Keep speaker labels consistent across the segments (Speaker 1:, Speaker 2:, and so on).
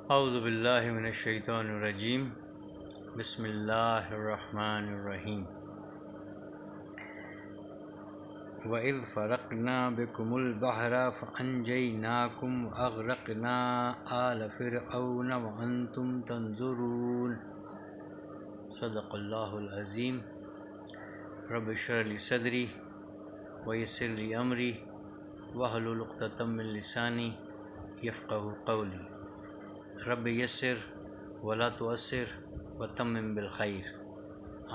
Speaker 1: اعوذ باللہ من الشیطان الرجیم بسم اللہ الرحمن الرحیم وَإِذْ فَرَقْنَا بِكُمُ الْبَحْرَ فَأَنْجَيْنَاكُمْ وَأَغْرَقْنَا آلَ فِرْعَوْنَ وَأَنْتُمْ تَنْظُرُونَ صدق اللہ العظیم۔ رب اشرح لی صدری ویسر لی امری واحلل عقدۃ من لسانی یفقہوا قولی۔ رب یسر ولا تعسر وتمم بالخیر،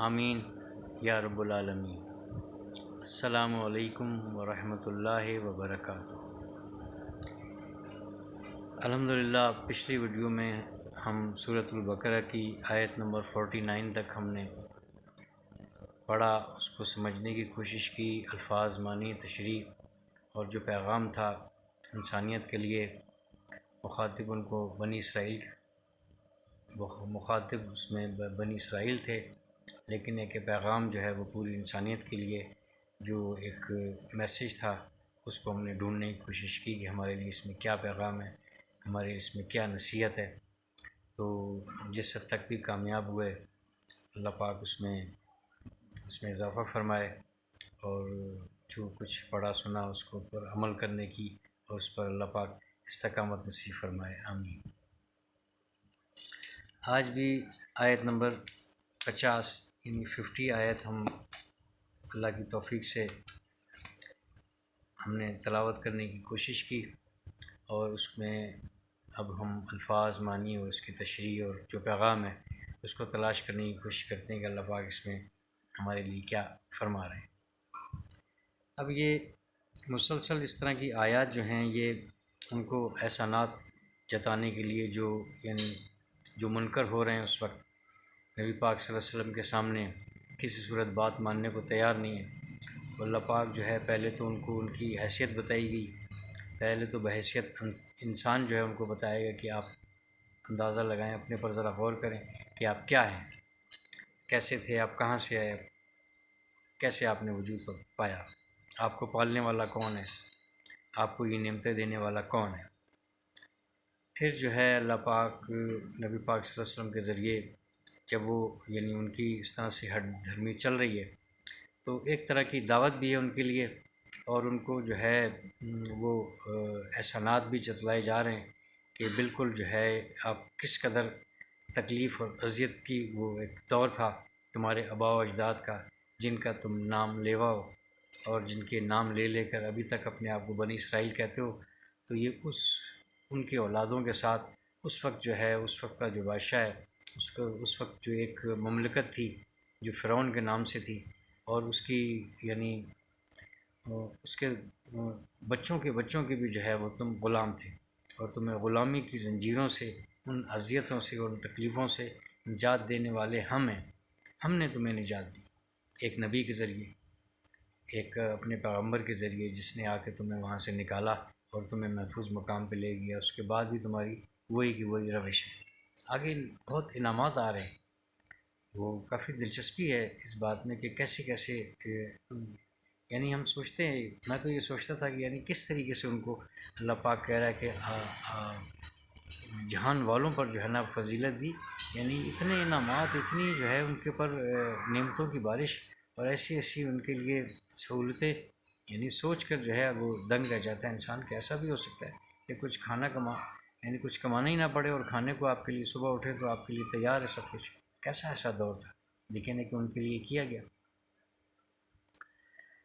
Speaker 1: آمین یا رب العالمین۔ السلام علیکم ورحمۃ اللہ وبرکاتہ۔ الحمدللہ پچھلی ویڈیو میں ہم سورۃ البقرہ کی آیت نمبر 49 تک ہم نے پڑھا، اس کو سمجھنے کی کوشش کی، الفاظ، معنی، تشریح اور جو پیغام تھا انسانیت کے لیے، مخاطب ان کو مخاطب اس میں بنی اسرائیل تھے، لیکن ایک پیغام جو ہے وہ پوری انسانیت کے لیے جو ایک میسیج تھا، اس کو ہم نے ڈھونڈنے کی کوشش کی کہ ہمارے لیے اس میں کیا پیغام ہے، ہمارے لیے اس میں کیا نصیحت ہے۔ تو جس حد تک بھی کامیاب ہوئے، اللہ پاک اس میں اضافہ فرمائے، اور جو کچھ پڑھا سنا اس کو پر عمل کرنے کی، اور اس پر اللہ پاک استقامت نصیب فرمائے، آمین۔ آج بھی آیت نمبر 50 یعنی 50 آیت ہم اللہ کی توفیق سے ہم نے تلاوت کرنے کی کوشش کی، اور اس میں اب ہم الفاظ، معنی اور اس کی تشریح اور جو پیغام ہے اس کو تلاش کرنے کی کوشش کرتے ہیں کہ اللہ پاک اس میں ہمارے لیے کیا فرما رہے ہیں۔ اب یہ مسلسل اس طرح کی آیات جو ہیں، یہ ان کو احسانات جتانے کے لیے جو منکر ہو رہے ہیں اس وقت، نبی پاک صلی اللہ علیہ وسلم کے سامنے کسی صورت بات ماننے کو تیار نہیں ہے، تو اللہ پاک جو ہے پہلے تو ان کو ان کی حیثیت بتائی گئی، پہلے تو بحیثیت انسان جو ہے ان کو بتائے گا کہ آپ اندازہ لگائیں، اپنے پر ذرا غور کریں کہ آپ کیا ہیں، کیسے تھے آپ، کہاں سے آئے، کیسے آپ نے وجود پر پایا، آپ کو پالنے والا کون ہے، آپ کو یہ نعمتیں دینے والا کون ہے۔ پھر جو ہے اللہ پاک نبی پاک صلی اللہ علیہ وسلم کے ذریعے جب وہ ان کی اس طرح سے ہٹ دھرمی چل رہی ہے، تو ایک طرح کی دعوت بھی ہے ان کے لیے، اور ان کو جو ہے وہ احسانات بھی جتلائے جا رہے ہیں کہ بالکل جو ہے آپ کس قدر تکلیف اور اذیت کی وہ ایک دور تھا تمہارے آباء و اجداد کا، جن کا تم نام لیوا ہو، اور جن کے نام لے لے کر ابھی تک اپنے آپ کو بنی اسرائیل کہتے ہو۔ تو یہ ان کے اولادوں کے ساتھ اس وقت جو ہے، اس وقت کا جو بادشاہ ہے، اس وقت جو ایک مملکت تھی جو فرعون کے نام سے تھی، اور اس کی اس کے بچوں کے بھی جو ہے وہ تم غلام تھے، اور تمہیں غلامی کی زنجیروں سے، ان اذیتوں سے اور ان تکلیفوں سے نجات دینے والے ہم نے تمہیں نجات دی، ایک نبی کے ذریعے، ایک اپنے پیغمبر کے ذریعے، جس نے آ کے تمہیں وہاں سے نکالا اور تمہیں محفوظ مقام پہ لے گیا۔ اس کے بعد بھی تمہاری وہی کی وہی روش ہے۔ آگے بہت انعامات آ رہے ہیں، وہ کافی دلچسپی ہے اس بات میں کہ کیسے ہم سوچتے ہیں، میں تو یہ سوچتا تھا کہ کس طریقے سے ان کو اللہ پاک کہہ رہا ہے کہ جہان والوں پر جو ہے نا فضیلت دی، اتنے انعامات، اتنی جو ہے ان کے پر نعمتوں کی بارش، اور ایسی ان کے لیے سہولتیں، سوچ کر جو ہے وہ دنگ رہ جاتا ہے انسان کہ ایسا بھی ہو سکتا ہے کہ کچھ کچھ کمانا ہی نہ پڑے، اور کھانے کو آپ کے لیے صبح اٹھے تو آپ کے لیے تیار ہے سب کچھ۔ کیسا ایسا دور تھا، لیکن کہ ان کے لیے کیا گیا،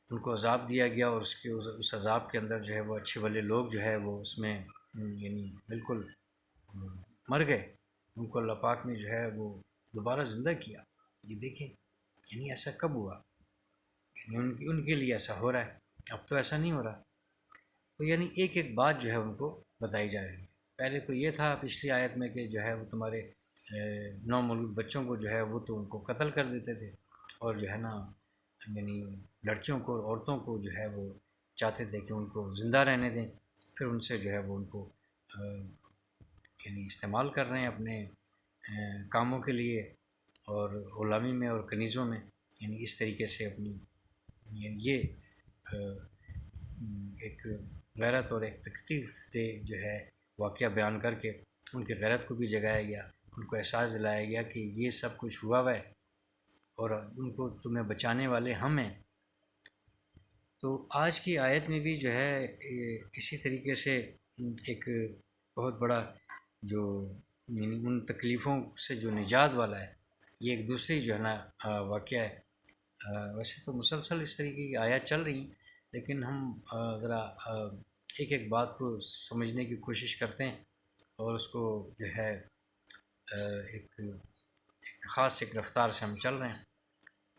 Speaker 1: ان کو عذاب دیا گیا، اور اس عذاب کے اندر جو ہے وہ اچھے بھلے لوگ جو ہے وہ اس میں بالکل مر گئے، ان کو اللہ پاک نے جو ہے وہ دوبارہ زندہ کیا۔ یہ دیکھیں ایسا کب ہوا، ان کے لیے ایسا ہو رہا ہے، اب تو ایسا نہیں ہو رہا۔ تو ایک ایک بات جو ہے ان کو بتائی جا رہی ہے۔ پہلے تو یہ تھا پچھلی آیت میں کہ جو ہے وہ تمہارے نومولود بچوں کو جو ہے وہ تو ان کو قتل کر دیتے تھے، اور جو ہے نا لڑکیوں کو، عورتوں کو جو ہے وہ چاہتے تھے کہ ان کو زندہ رہنے دیں، پھر ان سے جو ہے وہ ان کو استعمال کر رہے ہیں اپنے کاموں کے لیے، اور غلامی میں اور کنیزوں میں، اس طریقے سے اپنی یہ ایک غیرت اور ایک تکلیف دہ جو ہے واقعہ بیان کر کے ان کی غیرت کو بھی جگایا گیا، ان کو احساس دلایا گیا کہ یہ سب کچھ ہوا ہے اور ان کو تمہیں بچانے والے ہم ہیں۔ تو آج کی آیت میں بھی جو ہے اسی طریقے سے ایک بہت بڑا جو یعنی ان تکلیفوں سے جو نجات والا ہے، یہ ایک دوسری جو ہے نا واقعہ ہے۔ ویسے تو مسلسل اس طریقے کی آیات چل رہی ہیں، لیکن ہم ذرا ایک ایک بات کو سمجھنے کی کوشش کرتے ہیں اور اس کو جو ہے ایک خاص ایک رفتار سے ہم چل رہے ہیں۔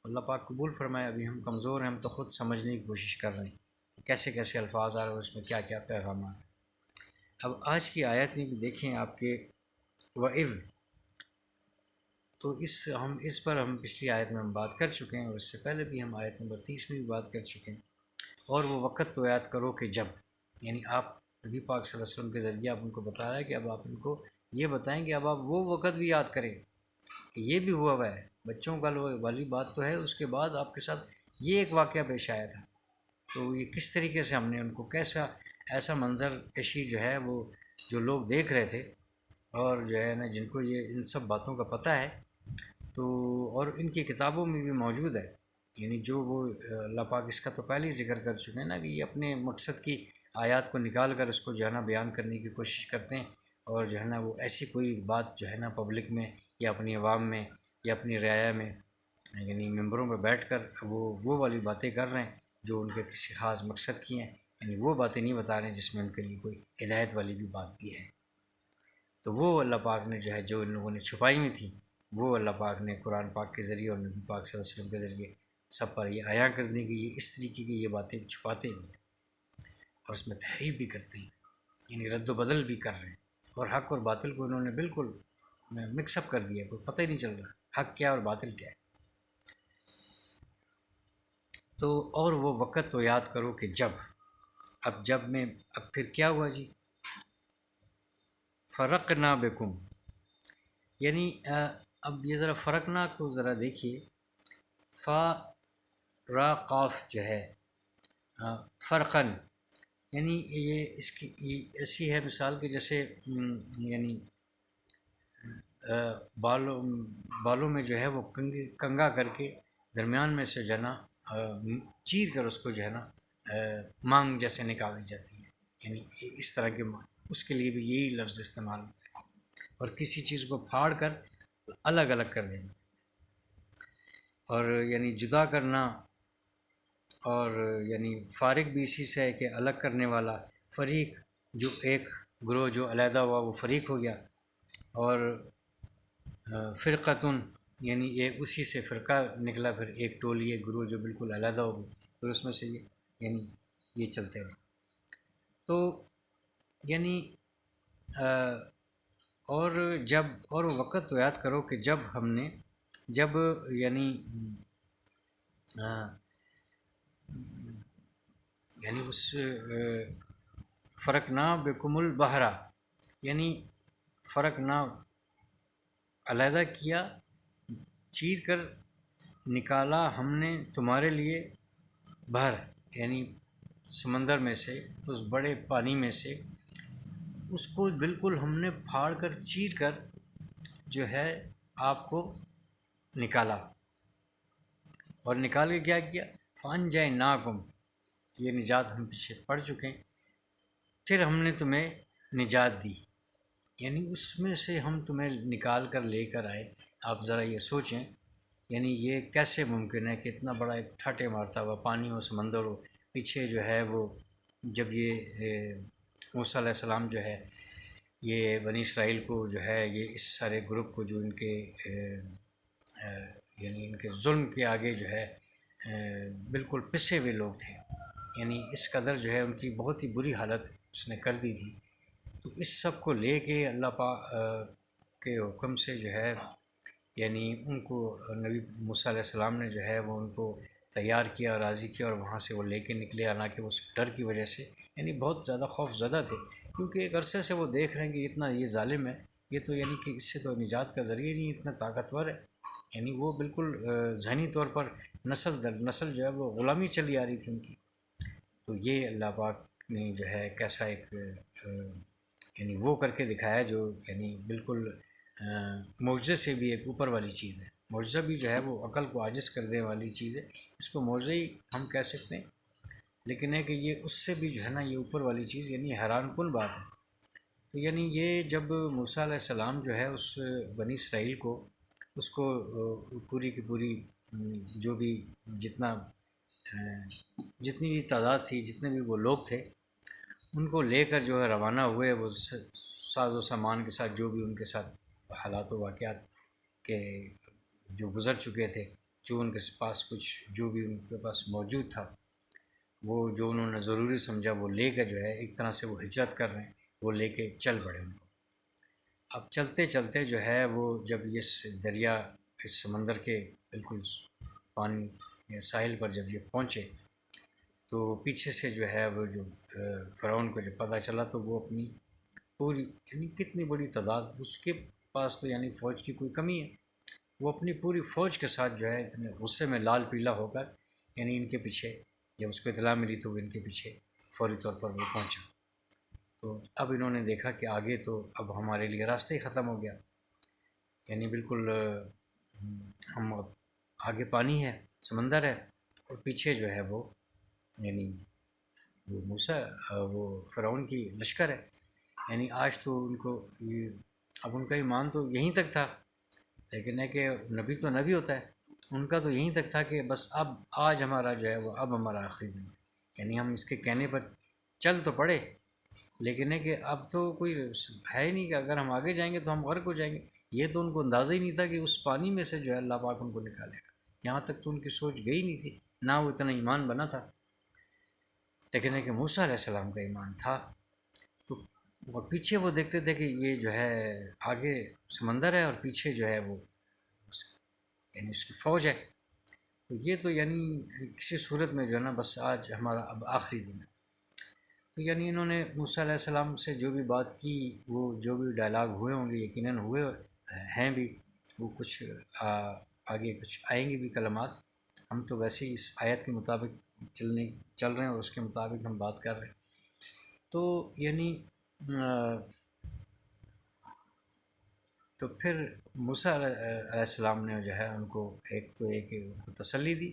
Speaker 1: اللہ پاک قبول فرمائے۔ ابھی ہم کمزور ہیں، ہم تو خود سمجھنے کی کوشش کر رہے ہیں کہ کیسے کیسے الفاظ آ رہے ہیں اور اس میں کیا کیا پیغامات ہیں۔ اب آج کی آیت میں بھی دیکھیں آپ کے وَإِذْ، تو اس پر ہم پچھلی آیت میں ہم بات کر چکے ہیں، اور اس سے پہلے بھی ہم آیت نمبر 30 میں بھی بات کر چکے ہیں۔ اور وہ وقت تو یاد کرو کہ جب، یعنی آپ نبی پاک صلی اللہ علیہ وسلم کے ذریعے آپ ان کو بتا رہا ہے کہ اب آپ ان کو یہ بتائیں کہ اب آپ وہ وقت بھی یاد کریں کہ یہ بھی ہوا ہے۔ بچوں کا والی بات تو ہے، اس کے بعد آپ کے ساتھ یہ ایک واقعہ پیش آیا تھا، تو یہ کس طریقے سے ہم نے ان کو کیسا ایسا منظر کشی جو ہے وہ جو لوگ دیکھ رہے تھے، اور جو ہے نا جن کو یہ ان سب باتوں کا پتہ ہے، تو اور ان کی کتابوں میں بھی موجود ہے، یعنی جو وہ اللہ پاک اس کا تو پہلے ہی ذکر کر چکے ہیں نا کہ یہ اپنے مقصد کی آیات کو نکال کر اس کو جو ہے نا بیان کرنے کی کوشش کرتے ہیں، اور جو ہے نا وہ ایسی کوئی بات جو ہے نا پبلک میں یا اپنی عوام میں یا اپنی رعایا میں یعنی ممبروں پہ بیٹھ کر وہ والی باتیں کر رہے ہیں جو ان کے کسی خاص مقصد کی ہیں، یعنی وہ باتیں نہیں بتا رہے ہیں جس میں ان کے لیے کوئی ہدایت والی بھی بات بھی ہے۔ تو وہ اللہ پاک نے جو ہے جو ان لوگوں نے چھپائی ہوئی تھیں، وہ اللہ پاک نے قرآن پاک کے ذریعے اور نبی پاک صلی اللہ علیہ وسلم کے ذریعے سب پر یہ عیاں کرنے کی یہ اس طریقے کی یہ باتیں چھپاتے بھی ہیں اور اس میں تحریف بھی کرتے ہیں، یعنی رد و بدل بھی کر رہے ہیں، اور حق اور باطل کو انہوں نے بالکل مکس اپ کر دیا، کوئی پتہ ہی نہیں چل رہا حق کیا اور باطل کیا ہے۔ تو اور وہ وقت تو یاد کرو کہ جب، اب جب میں اب پھر کیا ہوا جی؟ فرقنا بکم، یعنی اب یہ ذرا فرقنا کو ذرا دیکھیے، فا را قاف جو ہے فرقن، یعنی یہ اس کی یہ ایسی ہے مثال کہ جیسے یعنی بالوں میں جو ہے وہ کنگا کر کے درمیان میں سے جو ہے نا چیر کر اس کو جو ہے نا مانگ جیسے نکالی جاتی ہے، یعنی اس طرح کے اس کے لیے بھی یہی لفظ استعمال ہوتا ہے، اور کسی چیز کو پھاڑ کر الگ الگ کر دینا، اور یعنی جدا کرنا، اور یعنی فارغ بھی اسی سے ہے کہ الگ کرنے والا، فریق جو ایک گروہ جو علیحدہ ہوا وہ فریق ہو گیا، اور فرقتن یعنی ایک اسی سے فرقہ نکلا، پھر ایک ٹولی ایک گروہ جو بالکل علیحدہ ہو گئی، پھر اس میں سے یعنی یہ چلتے رہے۔ تو یعنی اور جب اور وقت تو یاد کرو کہ جب ہم نے جب یعنی اس فرق نہ بکم البحرا، یعنی فرق نہ علیحدہ کیا، چیر کر نکالا ہم نے تمہارے لیے بحر، یعنی سمندر میں سے اس بڑے پانی میں سے اس کو بالکل ہم نے پھاڑ کر چیر کر جو ہے آپ کو نکالا، اور نکال کے کیا کیا؟ فان جائے ناکم، یہ نجات ہم پیچھے پڑ چکے ہیں، پھر ہم نے تمہیں نجات دی، یعنی اس میں سے ہم تمہیں نکال کر لے کر آئے۔ آپ ذرا یہ سوچیں، یعنی یہ کیسے ممکن ہے کہ اتنا بڑا ایک ٹھاٹے مارتا ہوا پانی ہو، سمندر ہو، پیچھے جو ہے وہ جب یہ موسیٰ علیہ السلام جو ہے یہ بنی اسرائیل کو جو ہے یہ اس سارے گروپ کو جو ان کے یعنی ان کے ظلم کے آگے جو ہے بالکل پسے ہوئے لوگ تھے، یعنی اس قدر جو ہے ان کی بہت ہی بری حالت اس نے کر دی تھی، تو اس سب کو لے کے اللہ پاک کے حکم سے جو ہے یعنی ان کو نبی موسیٰ علیہ السلام نے جو ہے وہ ان کو تیار کیا، راضی کیا، اور وہاں سے وہ لے کے نکلے، حالانکہ اس ڈر کی وجہ سے یعنی بہت زیادہ خوف زدہ تھے، کیونکہ ایک عرصے سے وہ دیکھ رہے ہیں کہ اتنا یہ ظالم ہے، یہ تو یعنی کہ اس سے تو نجات کا ذریعہ نہیں، اتنا طاقتور ہے، یعنی وہ بالکل ذہنی طور پر نسل در نسل جو ہے وہ غلامی چلی آ رہی تھی ان کی۔ تو یہ اللہ پاک نے جو ہے کیسا ایک یعنی وہ کر کے دکھایا جو یعنی بالکل معجزے سے بھی ایک اوپر والی چیز ہے۔ معجزہ بھی جو ہے وہ عقل کو عاجز کر دینے والی چیز ہے، اس کو معجزہ ہی ہم کہہ سکتے ہیں، لیکن ہے کہ یہ اس سے بھی جو ہے نا یہ اوپر والی چیز یعنی حیران کن بات ہے۔ تو یعنی یہ جب موسیٰ علیہ السلام جو ہے اس بنی اسرائیل کو اس کو پوری کی پوری جو بھی جتنی بھی تعداد تھی، جتنے بھی وہ لوگ تھے، ان کو لے کر جو ہے روانہ ہوئے، وہ ساز و سامان کے ساتھ جو بھی ان کے ساتھ حالات و واقعات کے جو گزر چکے تھے، جو ان کے پاس کچھ جو بھی ان کے پاس موجود تھا، وہ جو انہوں نے ضروری سمجھا وہ لے کے جو ہے ایک طرح سے وہ ہجرت کر رہے ہیں، وہ لے کے چل پڑے ان کو۔ اب چلتے چلتے جو ہے وہ جب اس دریا اس سمندر کے بالکل پانی یا ساحل پر جب یہ پہنچے تو پیچھے سے جو ہے وہ جو فرعون کو جب پتہ چلا تو وہ اپنی پوری یعنی کتنی بڑی تعداد اس کے پاس تو یعنی فوج کی کوئی کمی ہے، وہ اپنی پوری فوج کے ساتھ جو ہے اتنے غصے میں لال پیلا ہو کر یعنی ان کے پیچھے جب اس کو اطلاع ملی تو وہ ان کے پیچھے فوری طور پر وہ پہنچا۔ تو اب انہوں نے دیکھا کہ آگے تو اب ہمارے لیے راستہ ہی ختم ہو گیا، یعنی بالکل ہم اب آگے پانی ہے، سمندر ہے، اور پیچھے جو ہے وہ یعنی وہ موسیٰ وہ فرعون کی لشکر ہے۔ یعنی آج تو ان کو اب ان کا ایمان تو یہیں تک تھا، لیکن ہے کہ نبی تو نبی ہوتا ہے، ان کا تو یہیں تک تھا کہ بس اب آج ہمارا جو ہے وہ اب ہمارا آخری دن ہے، یعنی ہم اس کے کہنے پر چل تو پڑے، لیکن ہے کہ اب تو کوئی ہے ہی نہیں کہ اگر ہم آگے جائیں گے تو ہم غرق ہو جائیں گے۔ یہ تو ان کو اندازہ ہی نہیں تھا کہ اس پانی میں سے جو ہے اللہ پاک ان کو نکالے گا، یہاں تک تو ان کی سوچ گئی نہیں تھی، نہ وہ اتنا ایمان بنا تھا، لیکن ہے کہ موسیٰ علیہ السلام کا ایمان تھا۔ تو اور پیچھے وہ دیکھتے تھے کہ یہ جو ہے آگے سمندر ہے اور پیچھے جو ہے وہ یعنی اس کی فوج ہے، تو یہ تو یعنی کسی صورت میں جو ہے نا بس آج ہمارا اب آخری دن ہے۔ تو یعنی انہوں نے موسیٰ علیہ السلام سے جو بھی بات کی، وہ جو بھی ڈائلاگ ہوئے ہوں گے یقیناً ہوئے ہیں بھی، وہ کچھ آگے کچھ آئیں گے بھی کلمات، ہم تو ویسے ہی اس آیت کے مطابق چل رہے ہیں اور اس کے مطابق ہم بات کر رہے ہیں۔ تو یعنی تو پھر موسیٰ علیہ السلام نے جو ہے ان کو ایک تسلی دی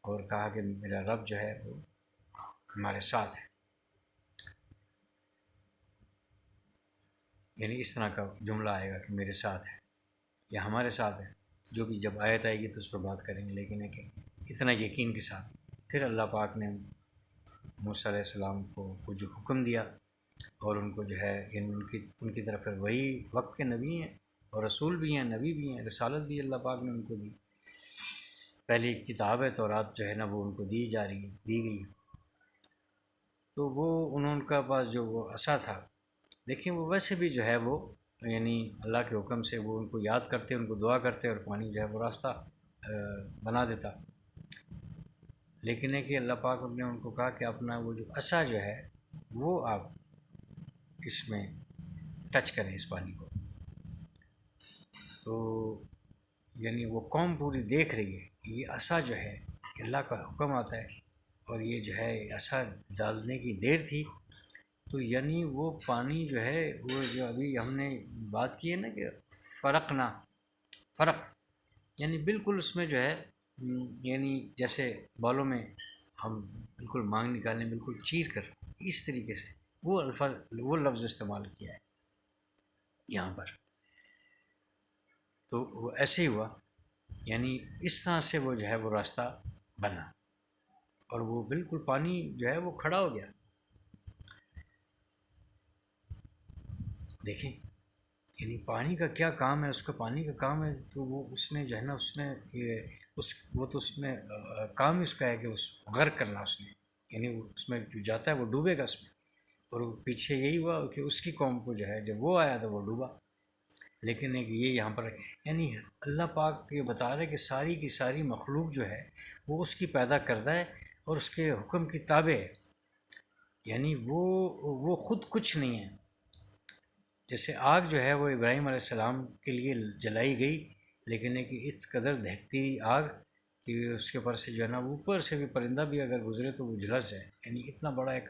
Speaker 1: اور کہا کہ میرا رب جو ہے وہ ہمارے ساتھ ہے، یعنی اس طرح کا جملہ آئے گا کہ میرے ساتھ ہے یا ہمارے ساتھ ہے، جو بھی جب آیت آئے گی تو اس پر بات کریں گے، لیکن ہے کہ اتنا یقین کے ساتھ پھر اللہ پاک نے موسیٰ علیہ السلام کو جو حکم دیا اور ان کو جو ہے یعنی ان کی طرف وہی وقت کے نبی ہیں اور رسول بھی ہیں، نبی بھی ہیں، رسالت بھی اللہ پاک نے ان کو دی، پہلی کتاب ہے تورات جو ہے نا وہ ان کو دی گئی، تو وہ انہوں کا پاس جو وہ عصا تھا، دیکھیں وہ ویسے بھی جو ہے وہ یعنی اللہ کے حکم سے وہ ان کو یاد کرتے، ان کو دعا کرتے اور پانی جو ہے وہ راستہ بنا دیتا، لیکن ہے کہ اللہ پاک نے ان کو کہا کہ اپنا وہ جو عصا جو ہے وہ آپ اس میں ٹچ کریں اس پانی کو، تو یعنی وہ قوم پوری دیکھ رہی ہے کہ یہ عصا جو ہے اللہ کا حکم آتا ہے اور یہ جو ہے عصا ڈالنے کی دیر تھی، تو یعنی وہ پانی جو ہے وہ جو ابھی ہم نے بات کی ہے نا کہ فرق یعنی بالکل اس میں جو ہے یعنی جیسے بالوں میں ہم بالکل مانگ نکالیں بالکل چیر کر، اس طریقے سے وہ لفظ استعمال کیا ہے یہاں پر، تو وہ ایسے ہی ہوا، یعنی اس طرح سے وہ جو ہے وہ راستہ بنا اور وہ بالکل پانی جو ہے وہ کھڑا ہو گیا۔ دیکھیں یعنی پانی کا کیا کام ہے، اس کا پانی کا کام ہے، تو وہ اس نے جو ہے نا اس نے کام اس کا ہے کہ اس غرق کرنا، اس نے یعنی اس میں جو جاتا ہے وہ ڈوبے گا اس میں، اور پیچھے یہی ہوا کہ اس کی قوم کو جو ہے جب وہ آیا تو وہ ڈوبا، لیکن ایک یہ یہاں پر یعنی اللہ پاک یہ بتا رہے کہ ساری کی ساری مخلوق جو ہے وہ اس کی پیدا کردہ ہے اور اس کے حکم کی تابع ہے، یعنی وہ خود کچھ نہیں ہے، جیسے آگ جو ہے وہ ابراہیم علیہ السلام کے لیے جلائی گئی، لیکن ہے کہ اس قدر دہتی آگ کہ اس کے اوپر سے جو ہے نا اوپر سے بھی پرندہ بھی اگر گزرے تو وہ جھلس جائے، یعنی اتنا بڑا ایک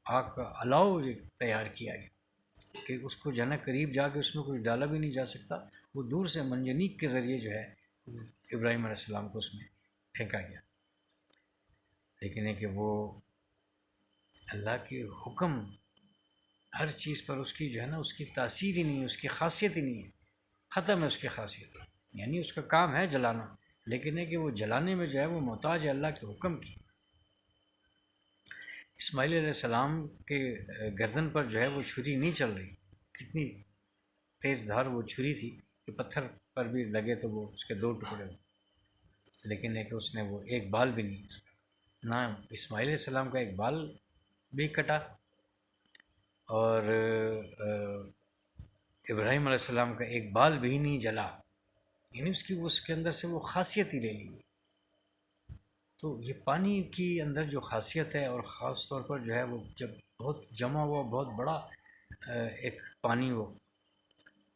Speaker 1: آگ کا الاؤ تیار کیا گیا کہ اس کو جو ہے نا قریب جا کے اس میں کچھ ڈالا بھی نہیں جا سکتا، وہ دور سے منجنیق کے ذریعے جو ہے ابراہیم علیہ السلام کو اس میں پھینکا گیا۔ لیکن ہے کہ وہ اللہ کے حکم، ہر چیز پر اس کی جو ہے نا اس کی تاثیر ہی نہیں ہے، اس کی خاصیت ہی نہیں ہے، ختم ہے اس کی خاصیت۔ یعنی اس کا کام ہے جلانا، لیکن ہے کہ وہ جلانے میں جو ہے وہ محتاج ہے اللہ کے حکم کی۔ اسماعیل علیہ السلام کے گردن پر جو ہے وہ چھری نہیں چل رہی، کتنی تیز دھار وہ چھری تھی کہ پتھر پر بھی لگے تو وہ اس کے دو ٹکڑے ہو، لیکن ہے کہ اس نے وہ ایک بال بھی نہیں، نہ اسماعیل علیہ السلام کا ایک بال بھی کٹا اور ابراہیم علیہ السلام کا ایک بال بھی نہیں جلا، یعنی اس کے اندر سے وہ خاصیت ہی لے لی۔ تو یہ پانی کی اندر جو خاصیت ہے، اور خاص طور پر جو ہے وہ جب بہت جمع ہوا، بہت بڑا ایک پانی ہو،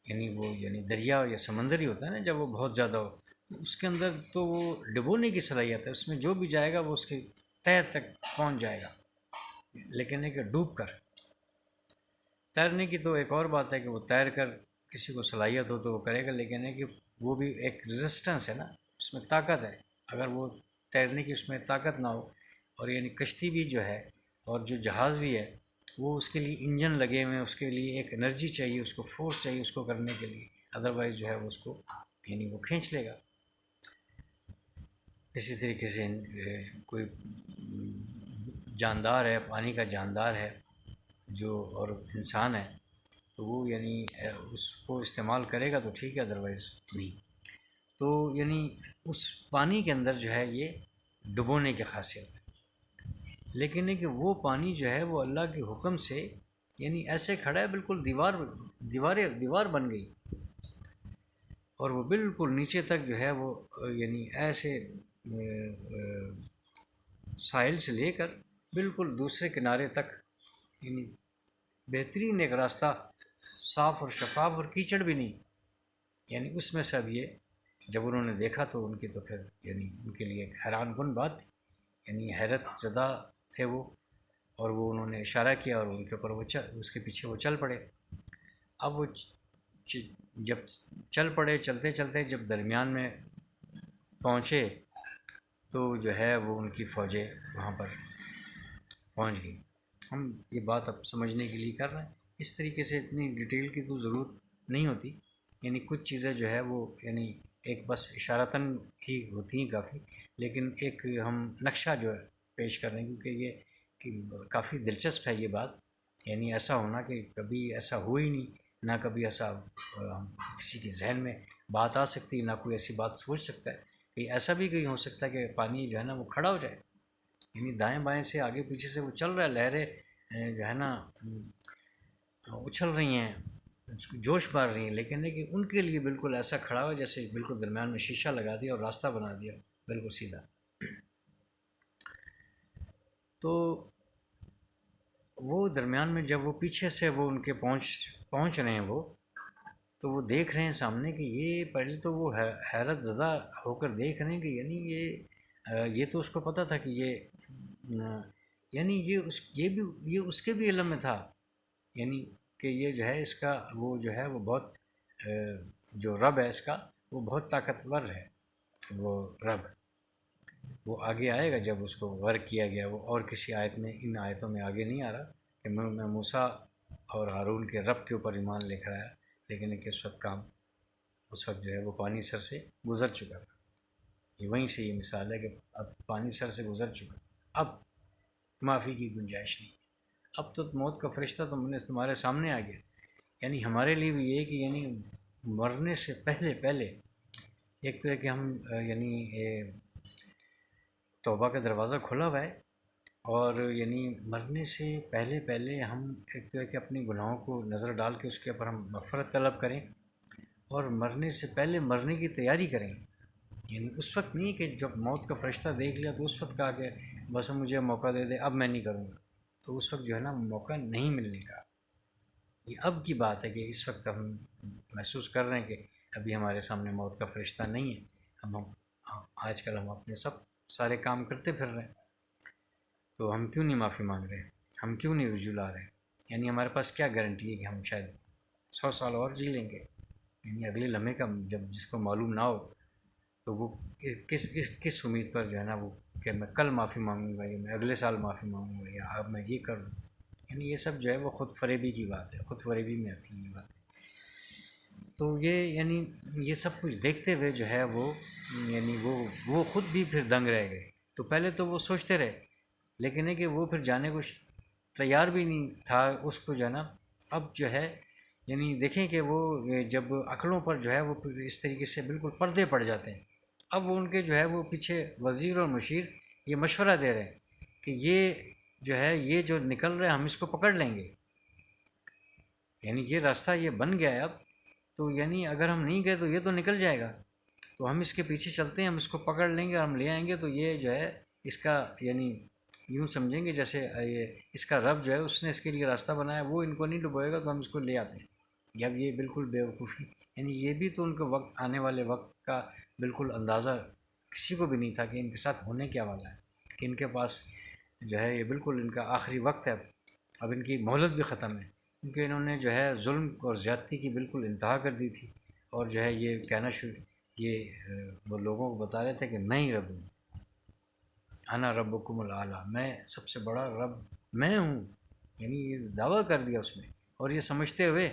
Speaker 1: یعنی دریا یا سمندر ہی ہوتا ہے نا، جب وہ بہت زیادہ ہو تو اس کے اندر تو وہ ڈبونے کی صلاحیت ہے، اس میں جو بھی جائے گا وہ اس کے تہہ تک پہنچ جائے گا، لیکن ہے کہ ڈوب کر تیرنے کی تو ایک اور بات ہے کہ وہ تیر کر کسی کو صلاحیت ہو تو وہ کرے گا، لیکن ہے کہ وہ بھی ایک ریزسٹنس ہے نا، اس میں طاقت ہے، اگر وہ تیرنے کی اس میں طاقت نہ ہو، اور یعنی کشتی بھی جو ہے اور جو جہاز بھی ہے وہ اس کے لیے انجن لگے ہوئے ہیں، اس کے لیے ایک انرجی چاہیے، اس کو فورس چاہیے اس کو کرنے کے لیے، ادروائز جو ہے وہ اس کو یعنی وہ کھینچ لے گا۔ اسی طریقے سے کوئی جاندار ہے، پانی کا جاندار ہے جو اور انسان ہے تو وہ یعنی اس کو استعمال کرے گا تو ٹھیک ہے، ادروائز نہیں۔ تو یعنی اس پانی کے اندر جو ہے یہ ڈبونے کی خاصیت ہے، لیکن ہے کہ وہ پانی جو ہے وہ اللہ کے حکم سے یعنی ایسے کھڑا ہے، بالکل دیوار بن گئی، اور وہ بالکل نیچے تک جو ہے وہ یعنی ایسے ساحل سے لے کر بالکل دوسرے کنارے تک، یعنی بہترین ایک راستہ، صاف اور شفاف اور کیچڑ بھی نہیں، یعنی اس میں سب یہ جب انہوں نے دیکھا تو ان کی تو پھر یعنی ان کے لیے ایک حیران کن بات تھی، یعنی حیرت زدہ تھے وہ، اور وہ انہوں نے اشارہ کیا اور ان کے اوپر وہ اس کے پیچھے وہ چل پڑے۔ اب وہ جب چل پڑے، چلتے چلتے جب درمیان میں پہنچے تو جو ہے وہ ان کی فوجیں وہاں پر پہنچ گئی۔ ہم یہ بات اب سمجھنے کے لیے کر رہے ہیں، اس طریقے سے اتنی ڈیٹیل کی تو ضرورت نہیں ہوتی، یعنی کچھ چیزیں جو ہے وہ یعنی ایک بس اشارتاً ہی ہوتی ہیں کافی، لیکن ایک ہم نقشہ جو ہے پیش کر رہے ہیں کیونکہ یہ کہ کافی دلچسپ ہے یہ بات، یعنی ایسا ہونا کہ کبھی ایسا ہو ہی نہیں، نہ کبھی ایسا کسی کے ذہن میں بات آ سکتی، نہ کوئی ایسی بات سوچ سکتا ہے کہ ایسا بھی کہیں ہو سکتا ہے کہ پانی جو ہے نا وہ کھڑا ہو جائے، یعنی دائیں بائیں سے آگے پیچھے سے وہ چل رہا ہے، لہریں جو ہے نا اچھل رہی ہیں، جوش مار رہی ہیں، لیکن ہے کہ ان کے لیے بالکل ایسا کھڑا ہو جیسے بالکل درمیان میں شیشہ لگا دیا اور راستہ بنا دیا بالکل سیدھا۔ تو وہ درمیان میں جب وہ پیچھے سے وہ ان کے پہنچ رہے ہیں وہ، تو وہ دیکھ رہے ہیں سامنے کہ یہ پہلے تو وہ حیرت زدہ ہو کر دیکھ رہے ہیں کہ یعنی یہ تو اس کو پتہ تھا کہ یعنی یہ اس کے بھی علم میں تھا، یعنی کہ یہ جو ہے اس کا وہ جو ہے وہ بہت جو رب ہے اس کا وہ بہت طاقتور ہے، وہ رب وہ آگے آئے گا جب اس کو غرق کیا گیا، وہ اور کسی آیت میں ان آیتوں میں آگے نہیں آ رہا کہ میں موسیٰ اور ہارون کے رب کے اوپر ایمان لے کر آیا، لیکن کہ اس وقت جو ہے وہ پانی سر سے گزر چکا تھا۔ یہ وہیں سے یہ مثال ہے کہ اب پانی سر سے گزر چکا، اب معافی کی گنجائش نہیں، اب تو موت کا فرشتہ تمہارے سامنے آ گیا۔ یعنی ہمارے لیے بھی یہ کہ یعنی مرنے سے پہلے ایک تو ہے کہ ہم یعنی توبہ کا دروازہ کھلا ہوا ہے، اور یعنی مرنے سے پہلے ہم ایک تو ہے کہ اپنی گناہوں کو نظر ڈال کے اس کے اوپر ہم مغفرت طلب کریں، اور مرنے سے پہلے مرنے کی تیاری کریں، یعنی اس وقت نہیں کہ جب موت کا فرشتہ دیکھ لیا تو اس وقت کہا کہ بس مجھے موقع دے دے اب میں نہیں کروں گا، تو اس وقت جو ہے نا موقع نہیں ملنے کا، یہ اب کی بات ہے کہ اس وقت ہم محسوس کر رہے ہیں کہ ابھی ہمارے سامنے موت کا فرشتہ نہیں ہے، اب ہم آج کل ہم اپنے سارے کام کرتے پھر رہے ہیں، تو ہم کیوں نہیں معافی مانگ رہے ہیں؟ ہم کیوں نہیں رجوع لا رہے؟ یعنی ہمارے پاس کیا گارنٹی ہے کہ ہم شاید 100 سال اور جی لیں گے؟ یعنی اگلے لمحے کا جب جس کو معلوم نہ ہو تو وہ کس امید پر جو ہے نا وہ کہ میں کل معافی مانگوں گا یا میں اگلے سال معافی مانگوں گا یا اب میں یہ کر لوں. یعنی یہ سب جو ہے وہ خود فریبی کی بات ہے، خود فریبی میں آتی ہے یہ بات. تو یہ یعنی یہ سب کچھ دیکھتے ہوئے جو ہے وہ یعنی وہ خود بھی پھر دنگ رہ گئے. تو پہلے تو وہ سوچتے رہے، لیکن ہے کہ وہ پھر جانے کو تیار بھی نہیں تھا اس کو جو ہے نا. اب جو ہے یعنی دیکھیں کہ وہ جب عقلوں پر جو ہے وہ اس طریقے سے بالکل پردے پڑ جاتے ہیں. اب وہ ان کے جو ہے وہ پیچھے وزیر اور مشیر یہ مشورہ دے رہے ہیں کہ یہ جو ہے یہ جو نکل رہا ہے ہم اس کو پکڑ لیں گے. یعنی یہ راستہ یہ بن گیا ہے اب، تو یعنی اگر ہم نہیں گئے تو یہ تو نکل جائے گا، تو ہم اس کے پیچھے چلتے ہیں، ہم اس کو پکڑ لیں گے اور ہم لے آئیں گے. تو یہ جو ہے اس کا یعنی یوں سمجھیں گے جیسے یہ اس کا رب جو ہے اس نے اس کے لیے راستہ بنایا، وہ ان کو نہیں ڈبوئے گا تو ہم اس کو لے آتے ہیں. اب یہ بالکل بیوقوفی، یعنی یہ بھی تو ان کے وقت آنے والے وقت کا بالکل اندازہ کسی کو بھی نہیں تھا کہ ان کے ساتھ ہونے کیا والا ہے، کہ ان کے پاس جو ہے یہ بالکل ان کا آخری وقت ہے. اب ان کی مہلت بھی ختم ہے، کیونکہ انہوں نے جو ہے ظلم اور زیادتی کی بالکل انتہا کر دی تھی. اور جو ہے یہ کہنا وہ لوگوں کو بتا رہے تھے کہ میں ہی رب ہوں، انا ربکم الاعلیٰ، میں سب سے بڑا رب میں ہوں. یعنی یہ دعویٰ کر دیا اس نے، اور یہ سمجھتے ہوئے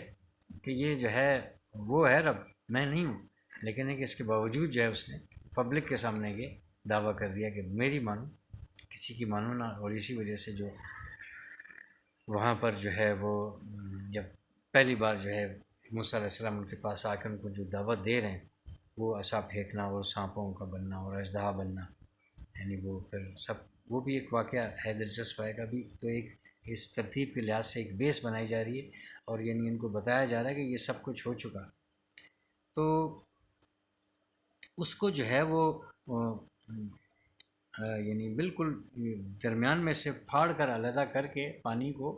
Speaker 1: کہ یہ جو ہے وہ ہے رب، میں نہیں ہوں. لیکن ہے کہ اس کے باوجود جو ہے اس نے پبلک کے سامنے یہ دعویٰ کر دیا کہ میری مانو، کسی کی مانو نہ. اور اسی وجہ سے جو وہاں پر جو ہے وہ جب پہلی بار جو ہے موسیٰ علیہ السلام ان کے پاس آ کر ان کو جو دعوت دے رہے ہیں وہ عصا پھینکنا اور سانپوں کا بننا اور اژدہا بننا، یعنی وہ پھر سب وہ بھی ایک واقعہ ہے دلچسپ ہے. کا بھی تو ایک اس ترتیب کے لحاظ سے ایک بیس بنائی جا رہی ہے، اور یعنی ان کو بتایا جا رہا ہے کہ یہ سب کچھ ہو چکا. تو اس کو جو ہے وہ یعنی بالکل درمیان میں سے پھاڑ کر علیحدہ کر کے پانی کو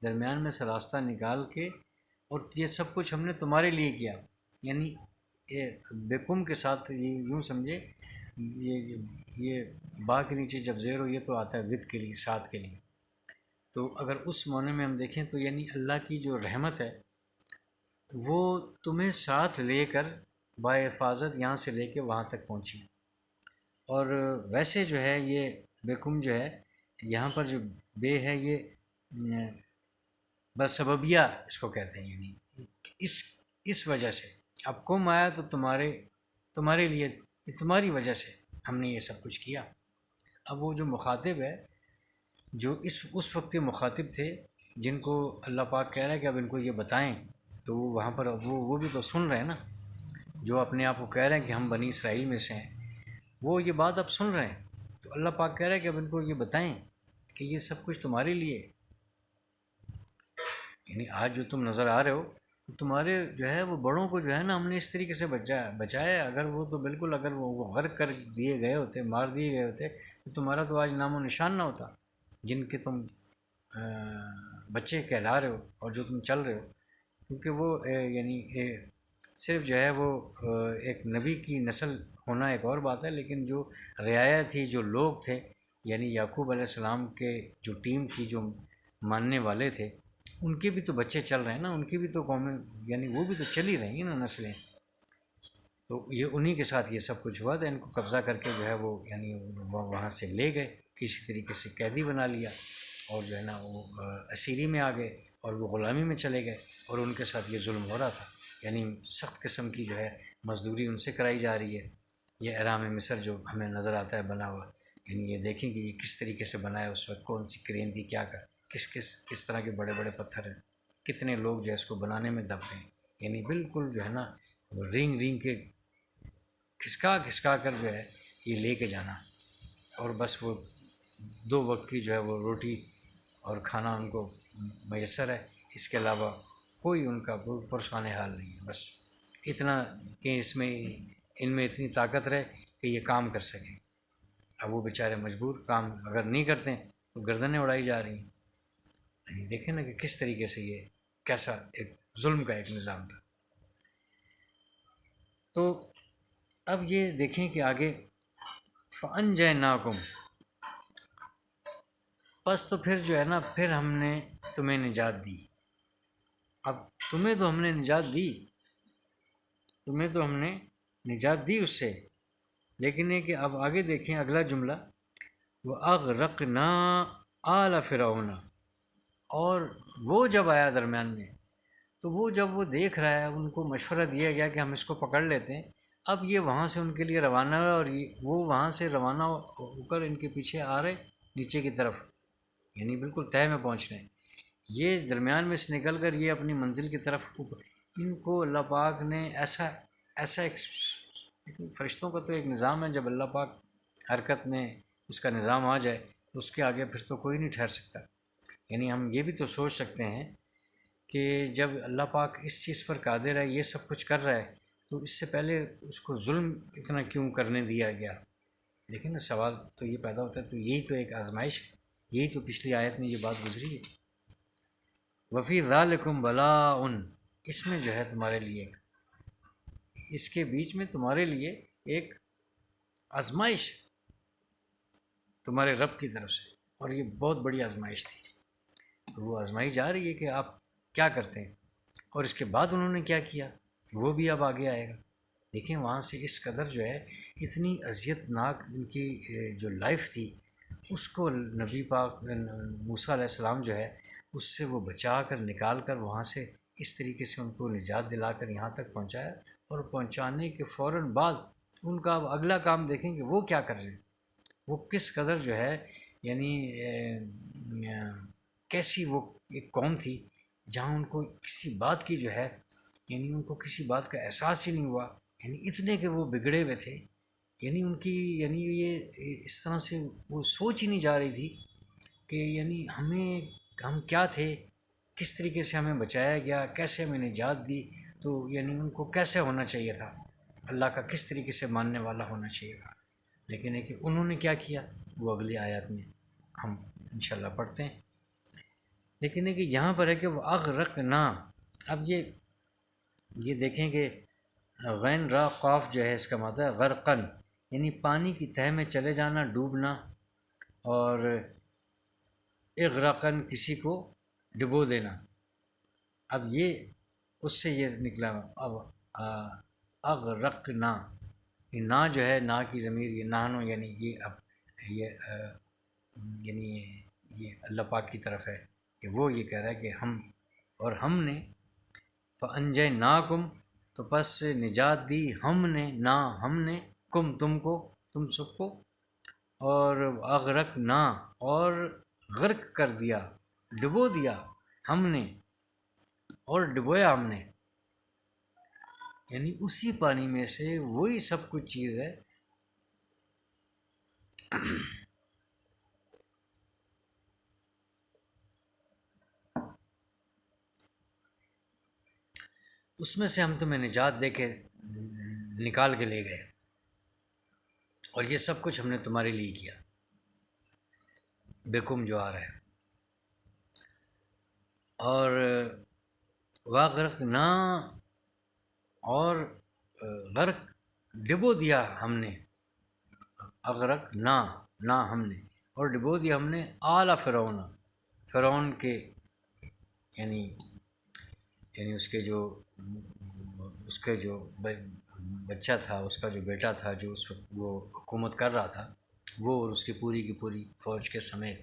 Speaker 1: درمیان میں سے راستہ نکال کے، اور یہ سب کچھ ہم نے تمہارے لیے کیا. یعنی بیکم کے ساتھ یوں سمجھے یہ با کے نیچے جب زیر ہو یہ تو آتا ہے ود کے لیے، ساتھ کے لیے. تو اگر اس معنی میں ہم دیکھیں تو یعنی اللہ کی جو رحمت ہے وہ تمہیں ساتھ لے کر با حفاظت یہاں سے لے کے وہاں تک پہنچی. اور ویسے جو ہے یہ بیکم جو ہے یہاں پر جو بے ہے یہ بسببیہ اس کو کہتے ہیں. یعنی اس وجہ سے اب کم آیا تو تمہارے لیے، تمہاری وجہ سے ہم نے یہ سب کچھ کیا. اب وہ جو مخاطب ہے جو اس وقت کے مخاطب تھے جن کو اللہ پاک کہہ رہا ہے کہ اب ان کو یہ بتائیں، تو وہ وہاں پر وہ بھی تو سن رہے ہیں نا، جو اپنے آپ کو کہہ رہے ہیں کہ ہم بنی اسرائیل میں سے ہیں، وہ یہ بات اب سن رہے ہیں. تو اللہ پاک کہہ رہا ہے کہ اب ان کو یہ بتائیں کہ یہ سب کچھ تمہارے لیے. یعنی آج جو تم نظر آ رہے ہو تو تمہارے جو ہے وہ بڑوں کو جو ہے نا ہم نے اس طریقے سے بچایا. اگر وہ تو بالکل اگر وہ غرق کر دیے گئے ہوتے، مار دیے گئے ہوتے، تو تمہارا تو آج نام و نشان نہ ہوتا. جن کے تم بچے کہلا رہے ہو اور جو تم چل رہے ہو، کیونکہ وہ یعنی صرف جو ہے وہ ایک نبی کی نسل ہونا ایک اور بات ہے، لیکن جو رعایا تھی، جو لوگ تھے، یعنی یعقوب علیہ السلام کے جو ٹیم تھی، جو ماننے والے تھے، ان کے بھی تو بچے چل رہے ہیں نا، ان کی بھی تو قومیں، یعنی وہ بھی تو چل ہی رہی ہیں نا نسلیں. تو یہ انہی کے ساتھ یہ سب کچھ ہوا تھا. ان کو قبضہ کر کے جو ہے وہ یعنی وہاں سے لے گئے، کسی طریقے سے قیدی بنا لیا، اور جو ہے نا وہ اسیری میں آ گئے اور وہ غلامی میں چلے گئے. اور ان کے ساتھ یہ ظلم ہو رہا تھا، یعنی سخت قسم کی جو ہے مزدوری ان سے کرائی جا رہی ہے. یہ احرام مصر جو ہمیں نظر آتا ہے بنا ہوا، یعنی یہ دیکھیں کہ یہ کس طریقے سے بنا ہے، اس وقت کون سی کرین تھی، کیا کر کس طرح کے بڑے بڑے پتھر ہیں، کتنے لوگ جو ہے اس کو بنانے میں دب گئے. یعنی بالکل جو ہے نا رینگ کے کھسکا کر جو ہے یہ لے کے جانا، اور بس وہ 2 وقت کی جو ہے وہ روٹی اور کھانا ان کو میسر ہے، اس کے علاوہ کوئی ان کا کوئی پرسان حال نہیں ہے. بس اتنا کہ ان میں اتنی طاقت رہے کہ یہ کام کر سکیں. اب وہ بیچارے مجبور، کام اگر نہیں کرتے تو گردنیں اڑائی جا رہی ہیں. یعنی دیکھیں نا کہ کس طریقے سے یہ کیسا ایک ظلم کا ایک نظام تھا. تو اب یہ دیکھیں کہ آگے فَأَنْجَيْنَاكُمْ، بس تو پھر جو ہے نا، پھر ہم نے تمہیں نجات دی. اب تمہیں تو ہم نے نجات دی، تمہیں تو ہم نے نجات دی اس سے، لیکن یہ کہ اب آگے دیکھیں اگلا جملہ، وَأَغْرَقْنَا آلَ فِرْعَوْنَ. اور وہ جب آیا درمیان میں، تو وہ جب وہ دیکھ رہا ہے، ان کو مشورہ دیا گیا کہ ہم اس کو پکڑ لیتے ہیں. اب یہ وہاں سے ان کے لیے روانہ ہے، اور وہ وہاں سے روانہ ہو کر ان کے پیچھے آ رہے نیچے کی طرف، یعنی بالکل تہہ میں پہنچ رہے ہیں. یہ درمیان میں سے نکل کر یہ اپنی منزل کی طرف ان کو اللہ پاک نے ایسا ایک فرشتوں کا تو ایک نظام ہے، جب اللہ پاک حرکت میں اس کا نظام آ جائے تو اس کے آگے پھر تو کوئی نہیں ٹھہر سکتا. یعنی ہم یہ بھی تو سوچ سکتے ہیں کہ جب اللہ پاک اس چیز پر قادر ہے، یہ سب کچھ کر رہا ہے، تو اس سے پہلے اس کو ظلم اتنا کیوں کرنے دیا گیا. لیکن سوال تو یہ پیدا ہوتا ہے، تو یہی تو ایک آزمائش ہے، یہی تو پچھلی آیت میں یہ بات گزری ہے. وفی ذالکم بلاء، اس میں جو ہے تمہارے لیے، اس کے بیچ میں تمہارے لیے ایک آزمائش تمہارے رب کی طرف سے، اور یہ بہت بڑی آزمائش تھی. تو وہ آزمائی جا رہی ہے کہ آپ کیا کرتے ہیں، اور اس کے بعد انہوں نے کیا کیا وہ بھی اب آگے آئے گا. دیکھیں وہاں سے اس قدر جو ہے اتنی اذیت ناک ان کی جو لائف تھی، اس کو نبی پاک موسیٰ علیہ السلام جو ہے اس سے وہ بچا کر نکال کر وہاں سے اس طریقے سے ان کو نجات دلا کر یہاں تک پہنچایا. اور پہنچانے کے فوراً بعد ان کا اب اگلا کام دیکھیں کہ وہ کیا کر رہے ہیں، وہ کس قدر جو ہے، یعنی کیسی وہ ایک قوم تھی جہاں ان کو کسی بات کی جو ہے، یعنی ان کو کسی بات کا احساس ہی نہیں ہوا. یعنی اتنے کہ وہ بگڑے ہوئے تھے، یعنی ان کی یعنی یہ اس طرح سے وہ سوچ ہی نہیں جا رہی تھی کہ یعنی ہم کیا تھے، کس طریقے سے ہمیں بچایا گیا، کیسے ہمیں نجات دی. تو یعنی ان کو کیسے ہونا چاہیے تھا، اللہ کا کس طریقے سے ماننے والا ہونا چاہیے تھا. لیکن ہے کہ انہوں نے کیا کیا، وہ اگلی آیات میں ہم انشاءاللہ پڑھتے ہیں. لیکن ہے کہ یہاں پر ہے کہ وہ اغرقنا. اب یہ دیکھیں کہ غین را قاف جو ہے اس کا مطلب ہے غرقن، یعنی پانی کی تہہ میں چلے جانا، ڈوبنا. اور اغرقن کسی کو ڈبو دینا. اب یہ اس سے یہ نکلا. اب اغرقنا، یہ نا جو ہے، نا کی ضمیر یہ نانو، یعنی یہ اب یہ یعنی یہ اللہ پاک کی طرف ہے کہ وہ یہ کہہ رہا ہے کہ ہم نے فانجیناکم، تو پس نجات دی ہم نے کم تم کو، تم سب کو. اور اغرقنا، اور غرق کر دیا، ڈبو دیا ہم نے، اور ڈبویا ہم نے. یعنی اسی پانی میں سے وہی سب کچھ چیز ہے. اس میں سے ہم تمہیں نجات دے کے نکال کے لے گئے، اور یہ سب کچھ ہم نے تمہارے لیے کیا. بیکم جو آ رہا ہے. اور واغرقنا، اور غرق ڈبو دیا ہم نے، اغرقنا نا ہم نے، اور ڈبو دیا ہم نے آل فرعون کے، یعنی اس کے جو بچہ تھا، اس کا جو بیٹا تھا، جو اس وقت وہ حکومت کر رہا تھا، وہ اور اس کی پوری کی پوری فوج کے سمیت.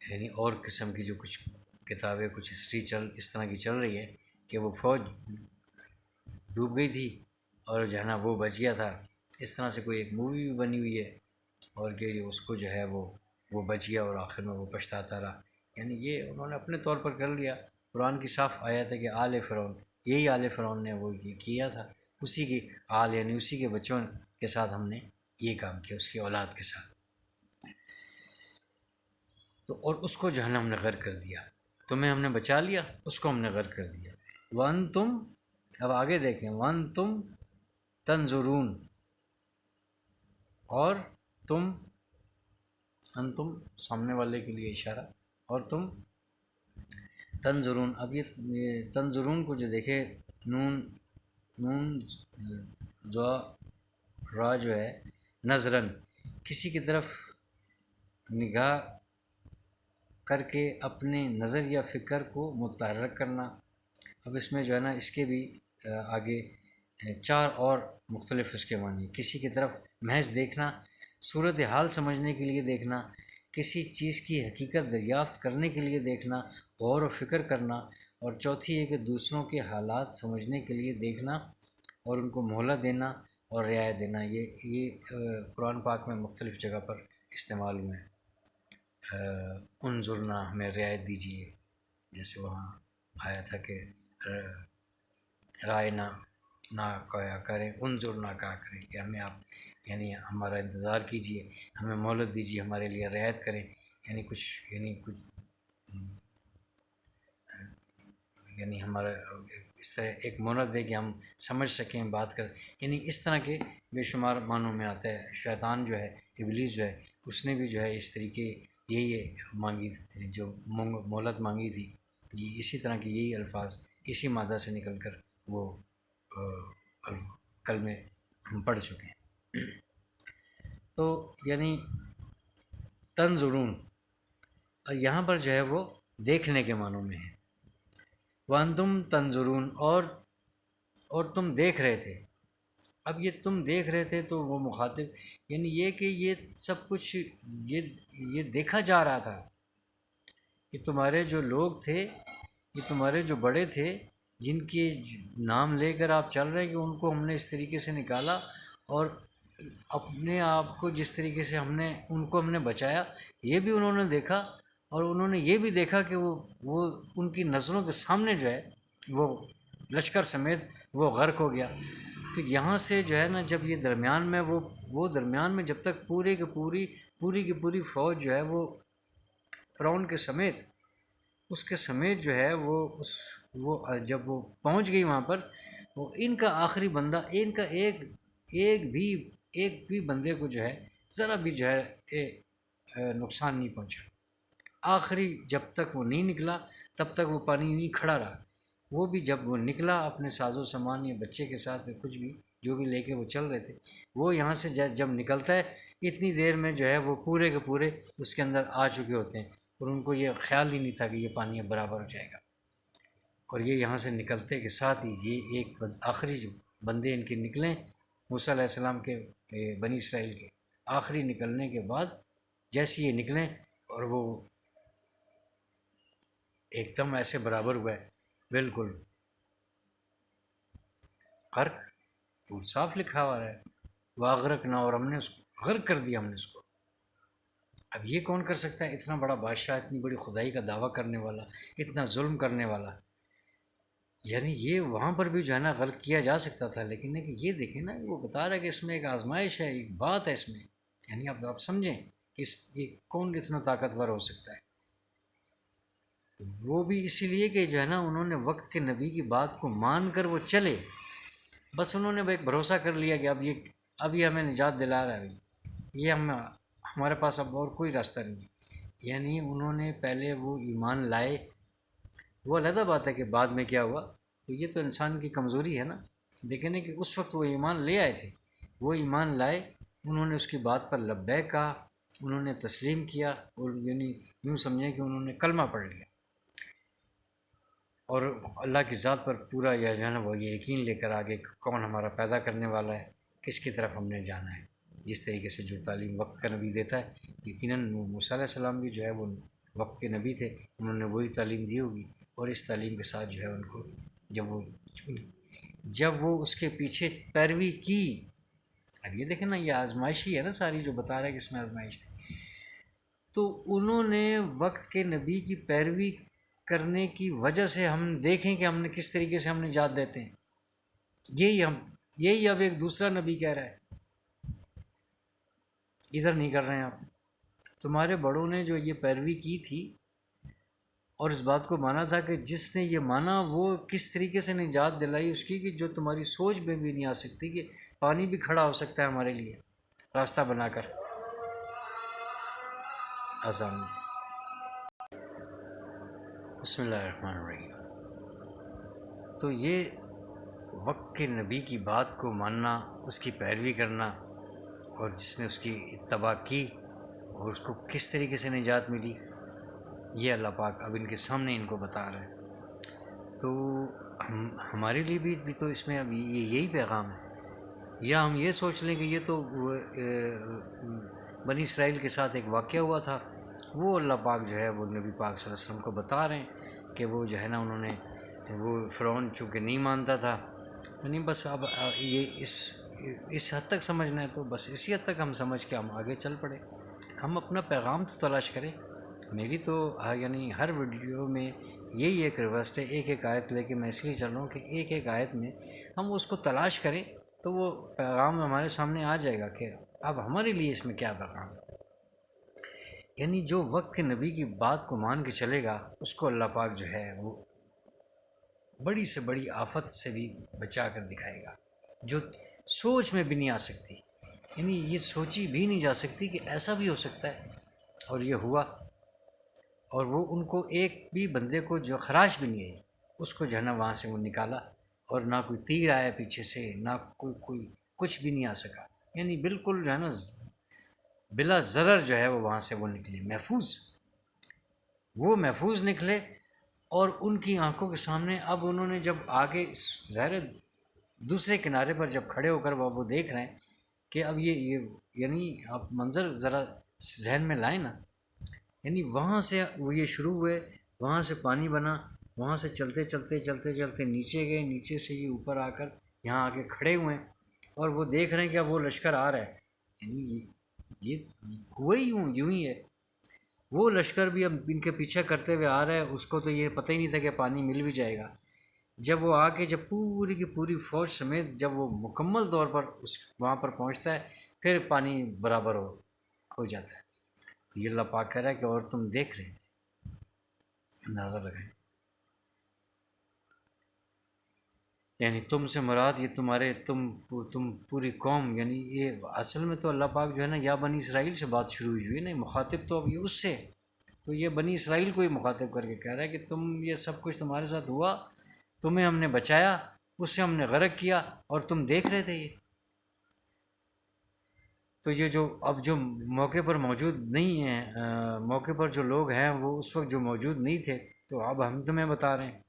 Speaker 1: یعنی اور قسم کی جو کچھ کتابیں، کچھ ہسٹری اس طرح کی چل رہی ہے کہ وہ فوج ڈوب گئی تھی اور جو ہے نا وہ بچ گیا تھا. اس طرح سے کوئی ایک مووی بھی بنی ہوئی ہے، اور کہ اس کو جو ہے وہ بچ گیا اور آخر میں وہ پچھتاتا رہا. یعنی یہ انہوں نے اپنے طور پر کر لیا. قرآن کی صاف آیت ہے کہ آل فرعون، یہی آل فرعون نے وہ کیا تھا، اسی کی آل یعنی اسی کے بچوں کے ساتھ ہم نے یہ کام کیا، اس کی اولاد کے ساتھ. تو اور اس کو جو ہے نا ہم نے غرق کر دیا. تمہیں ہم نے بچا لیا، اس کو ہم نے غرق کر دیا. وانتم، اب آگے دیکھیں، وانتم تنظرون، اور انتم سامنے والے کے لیے اشارہ، اور تم تنظرون. اب یہ تنظرون کو جو دیکھے، نون را جو ہے نظرن، کسی کی طرف نگاہ کر کے اپنے نظر یا فکر کو متحرک کرنا۔ اب اس میں جو ہے نا اس کے بھی آگے 4 اور مختلف اس کے معنی، کسی کی طرف محض دیکھنا، صورت حال سمجھنے کے لیے دیکھنا، کسی چیز کی حقیقت دریافت کرنے کے لیے دیکھنا، غور و فکر کرنا، اور چوتھی ہے کہ دوسروں کے حالات سمجھنے کے لیے دیکھنا اور ان کو مہلت دینا اور رعایت دینا۔ یہ قرآن پاک میں مختلف جگہ پر استعمال ہوئے ہیں۔ انظرنا، ہمیں رعایت دیجیے، جیسے وہاں آیا تھا کہ رائے نہ کہا کریں، انظرنا کہا کریں کہ ہمیں آپ یعنی ہمارا انتظار کیجیے، ہمیں مہلت دیجیے، ہمارے لیے رعایت کریں، یعنی ہمارا اس طرح ایک مہلت دے کہ ہم سمجھ سکیں، بات کر، یعنی اس طرح کے بے شمار معنوں میں آتا ہے۔ شیطان جو ہے، ابلیس جو ہے، اس نے بھی جو ہے اس طریقے یہی مانگی، جو مہلت مانگی تھی، یہ اسی طرح کے یہی الفاظ اسی مادہ سے نکل کر وہ کلمے ہم پڑھ چکے ہیں۔ تو یعنی تنظرون، اور یہاں پر جو ہے وہ دیکھنے کے معنوں میں ہے۔ وانتم تنظرون، اور تم دیکھ رہے تھے۔ اب یہ تم دیکھ رہے تھے تو وہ مخاطب یعنی یہ کہ یہ سب کچھ یہ دیکھا جا رہا تھا، یہ تمہارے جو لوگ تھے، یہ تمہارے جو بڑے تھے جن کے نام لے کر آپ چل رہے ہیں، کہ ان کو ہم نے اس طریقے سے نکالا اور اپنے آپ کو جس طریقے سے ان کو ہم نے بچایا، یہ بھی انہوں نے دیکھا، اور انہوں نے یہ بھی دیکھا کہ وہ ان کی نظروں کے سامنے جو ہے وہ لشکر سمیت وہ غرق ہو گیا۔ تو یہاں سے جو ہے نا جب یہ درمیان میں وہ درمیان میں جب تک پوری کی پوری فوج جو ہے وہ فرعون کے سمیت، اس کے سمیت جو ہے وہ جب وہ پہنچ گئی وہاں پر، وہ ان کا آخری بندہ، ان کا ایک بھی بندے کو جو ہے ذرا بھی جو ہے نقصان نہیں پہنچا۔ آخری جب تک وہ نہیں نکلا تب تک وہ پانی نہیں کھڑا رہا، وہ بھی جب وہ نکلا اپنے ساز و سامان یا بچے کے ساتھ کچھ بھی جو بھی لے کے وہ چل رہے تھے، وہ یہاں سے جب نکلتا ہے اتنی دیر میں جو ہے وہ پورے کے پورے اس کے اندر آ چکے ہوتے ہیں، اور ان کو یہ خیال ہی نہیں تھا کہ یہ پانی اب برابر ہو جائے گا۔ اور یہ یہاں سے نکلتے کے ساتھ ہی یہ ایک آخری بندے ان کے نکلیں، موسیٰ علیہ السلام کے بنی اسرائیل کے آخری نکلنے کے بعد جیسے یہ نکلیں اور وہ ایک دم ایسے برابر ہوا ہے، بالکل غرق، وہ صاف لکھا ہوا ہے واغرقنا، اور ہم نے اس کو غرق کر دیا، ہم نے اس کو۔ اب یہ کون کر سکتا ہے؟ اتنا بڑا بادشاہ، اتنی بڑی خدائی کا دعویٰ کرنے والا، اتنا ظلم کرنے والا، یعنی یہ وہاں پر بھی جو ہے نا غرق کیا جا سکتا تھا، لیکن کہ یہ دیکھیں نا وہ بتا رہا ہے کہ اس میں ایک آزمائش ہے، ایک بات ہے اس میں، یعنی آپ سمجھیں کہ یہ کون اتنا طاقتور ہو سکتا ہے۔ وہ بھی اسی لیے کہ جو ہے نا انہوں نے وقت کے نبی کی بات کو مان کر وہ چلے، بس انہوں نے ایک بھروسہ کر لیا کہ اب یہ ہمیں نجات دلا رہا ہے، یہ ہمارے پاس اب اور کوئی راستہ نہیں ہے۔ یعنی انہوں نے پہلے وہ ایمان لائے، وہ علیحدہ بات ہے کہ بعد میں کیا ہوا، تو یہ تو انسان کی کمزوری ہے نا، لیکن کہ اس وقت وہ ایمان لے آئے تھے، وہ ایمان لائے، انہوں نے اس کی بات پر لبیک کہا، انہوں نے تسلیم کیا، اور یعنی یوں سمجھیں کہ انہوں نے کلمہ پڑھ لیا، اور اللہ کی ذات پر پورا جو ہے نا وہ یہ یقین لے کر آگے کون ہمارا پیدا کرنے والا ہے، کس کی طرف ہم نے جانا ہے، جس طریقے سے جو تعلیم وقت کا نبی دیتا ہے۔ یقیناً موسیٰ علیہ السلام بھی جو ہے وہ وقت کے نبی تھے، انہوں نے وہی تعلیم دی ہوگی، اور اس تعلیم کے ساتھ جو ہے ان کو جب وہ اس کے پیچھے پیروی کی، اب یہ دیکھیں نا یہ آزمائشی ہے نا ساری جو بتا رہا ہے کہ اس میں آزمائش تھی، تو انہوں نے وقت کے نبی کی پیروی کرنے کی وجہ سے ہم دیکھیں کہ ہم نے کس طریقے سے ہم نجات دیتے ہیں۔ یہی اب ایک دوسرا نبی کہہ رہا ہے، ادھر نہیں کر رہے ہیں آپ، تمہارے بڑوں نے جو یہ پیروی کی تھی اور اس بات کو مانا تھا، کہ جس نے یہ مانا وہ کس طریقے سے نجات دلائی اس کی، کہ جو تمہاری سوچ میں بھی نہیں آ سکتی کہ پانی بھی کھڑا ہو سکتا ہے ہمارے لیے راستہ بنا کر آسان۔ بسم اللہ الرحمن الرحیم۔ تو یہ وقت کے نبی کی بات کو ماننا، اس کی پیروی کرنا، اور جس نے اس کی اتباع کی اور اس کو کس طریقے سے نجات ملی، یہ اللہ پاک اب ان کے سامنے ان کو بتا رہے ہیں۔ تو ہمارے لیے بھی تو اس میں اب یہی پیغام ہے، یا ہم یہ سوچ لیں کہ یہ تو بنی اسرائیل کے ساتھ ایک واقعہ ہوا تھا، وہ اللہ پاک جو ہے وہ نبی پاک صلی اللہ علیہ وسلم کو بتا رہے ہیں کہ وہ جو ہے نا انہوں نے وہ فرعون چونکہ نہیں مانتا تھا، یعنی بس اب یہ اس حد تک سمجھنا ہے تو بس اسی حد تک ہم سمجھ کے ہم آگے چل پڑے۔ ہم اپنا پیغام تو تلاش کریں۔ میری تو یعنی ہر ویڈیو میں یہی ایک ریکویسٹ ہے، ایک ایک آیت لے کے میں اس لیے چل رہا ہوں کہ ایک ایک آیت میں ہم اس کو تلاش کریں تو وہ پیغام ہمارے سامنے آ جائے گا کہ اب ہمارے لیے اس میں کیا پیغام ہے۔ یعنی جو وقت کے نبی کی بات کو مان کے چلے گا اس کو اللہ پاک جو ہے وہ بڑی سے بڑی آفت سے بھی بچا کر دکھائے گا، جو سوچ میں بھی نہیں آ سکتی، یعنی یہ سوچی بھی نہیں جا سکتی کہ ایسا بھی ہو سکتا ہے، اور یہ ہوا۔ اور وہ ان کو ایک بھی بندے کو جو خراش بھی نہیں آئی اس کو جو ہے نا وہاں سے وہ نکالا، اور نہ کوئی تیر آیا پیچھے سے، نہ کوئی کچھ بھی نہیں آ سکا، یعنی بالکل جو ہے نا بلا ضرر جو ہے وہ وہاں سے وہ نکلے، محفوظ نکلے۔ اور ان کی آنکھوں کے سامنے اب انہوں نے جب آگے ظاہر دوسرے کنارے پر جب کھڑے ہو کر وہ دیکھ رہے ہیں کہ اب یہ یعنی آپ منظر ذرا ذہن میں لائیں نا، یعنی وہاں سے وہ یہ شروع ہوئے، وہاں سے پانی بنا، وہاں سے چلتے نیچے گئے، نیچے سے یہ اوپر آ کر یہاں آ کے کھڑے ہوئے ہیں، اور وہ دیکھ رہے ہیں کہ اب وہ لشکر آ رہا ہے، یعنی یہ ہوا ہی یوں ہی ہے۔ وہ لشکر بھی اب ان کے پیچھے کرتے ہوئے آ رہا ہے، اس کو تو یہ پتہ ہی نہیں تھا کہ پانی مل بھی جائے گا۔ جب وہ آ کے جب پوری کی پوری فوج سمیت جب وہ مکمل طور پر وہاں پر پہنچتا ہے پھر پانی برابر ہو جاتا ہے۔ تو یہ اللہ پاک کہہ رہا ہے کہ اور تم دیکھ رہے تھے، اندازہ لگائیں، یعنی تم سے مراد یہ تم پوری قوم، یعنی یہ اصل میں تو اللہ پاک جو ہے نا یا بنی اسرائیل سے بات شروع ہوئی ہے نا، مخاطب تو اب یہ اس سے، تو یہ بنی اسرائیل کو ہی مخاطب کر کے کہہ رہا ہے کہ تم یہ سب کچھ تمہارے ساتھ ہوا، تمہیں ہم نے بچایا، اس سے ہم نے غرق کیا، اور تم دیکھ رہے تھے۔ یہ تو یہ جو اب جو موقع پر موجود نہیں ہیں، موقع پر جو لوگ ہیں وہ اس وقت جو موجود نہیں تھے، تو اب ہم تمہیں بتا رہے ہیں